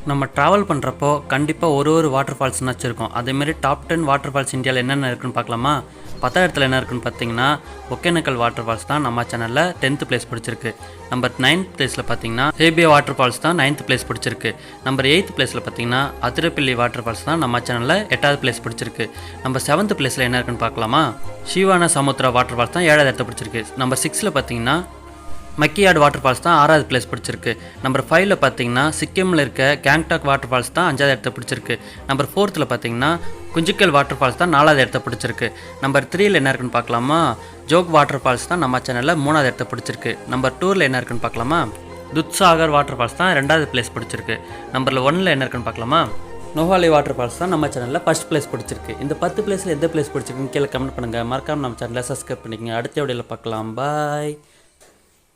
நம்ம ட்ராவல் பண்ணுறப்போ கண்டிப்பாக ஒரு வாட்டர் ஃபால்ஸ்னு வச்சுருக்கோம். அதேமாரி டாப் 10 வாட்டர் ஃபால்ஸ் இந்தியாவில் என்னென்ன இருக்குன்னு பார்க்கலாமா? 10வது இடத்துல என்ன இருக்குன்னு பார்த்தீங்கன்னா, ஒகேனக்கல் வாட்டர் ஃபால்ஸ் தான் நம்ம சேனலில் 10th பிளேஸ் பிடிச்சிருக்கு. நம்பர் 9th பிளேஸில் பார்த்தீங்கன்னா ஹேபியா வாட்டர் ஃபால்ஸ் தான் 9th பிளேஸ் பிடிச்சிருக்கு. நம்பர் 8th பிளேஸில் பார்த்தீங்கன்னா அதிரப்பள்ளி வாட்டர் ஃபால்ஸ் தான் நம்ம சேனலில் 8வது பிளேஸ் பிடிச்சிருக்கு. நம்பர் 7th பிளேஸில் என்ன இருக்குன்னு பார்க்கலாமா? சிவான சமுத்திரா வாட்டர் ஃபால்ஸ் தான் 7வது இடத்த பிடிச்சிருக்கு. நம்பர் 6ல் பார்த்தீங்கன்னா மக்கியாடு வாட்டர் ஃபால்ஸ் தான் 6வது பிளேஸ் பிடிச்சிருக்கு. நம்பர் 5ல் பார்த்தீங்கன்னா சிக்கிமில் இருக்க கேங்டாக் வாட்டர் ஃபால்ஸ் தான் 5வது இடத்த பிடிச்சிருக்கு. நம்பர் 4த்தில் பார்த்தீங்கன்னா குஞ்சிக்கல் வாட்டர் ஃபால்ஸ் தான் 4வது இடத்த பிடிச்சிருக்கு. நம்பர் 3ல் என்ன இருக்குன்னு பார்க்கலாமா? ஜோக் வாட்டர் ஃபால்ஸ் தான் நம்ம சேனலில் 3வது இடத்த பிடிச்சிருக்கு. நம்பர் 2ல் என்ன இருக்குன்னு பார்க்கலாமா? துத்சாகர் வாட்டர் ஃபால்ஸ் தான் 2வது பிளேஸ் பிடிச்சிருக்கு. நம்பர் 1ல் என்ன இருக்குன்னு பார்க்கலாமா? நோஹாலி வாட்டர் ஃபால்ஸ் தான் நம்ம சேனலில் ஃபர்ஸ்ட் பிளேஸ் பிடிச்சிருக்கு. இந்த 10 பிளேஸில் எந்த பிளேஸ் பிடிச்சிருக்குன்னு கீழே கமெண்ட் பண்ணுங்கள். மறக்காமல் நம்ம சேனலை சப்ஸ்கிரைப் பண்ணிக்கங்க. அடுத்த வீடியோவில் பார்க்கலாம். பாய்.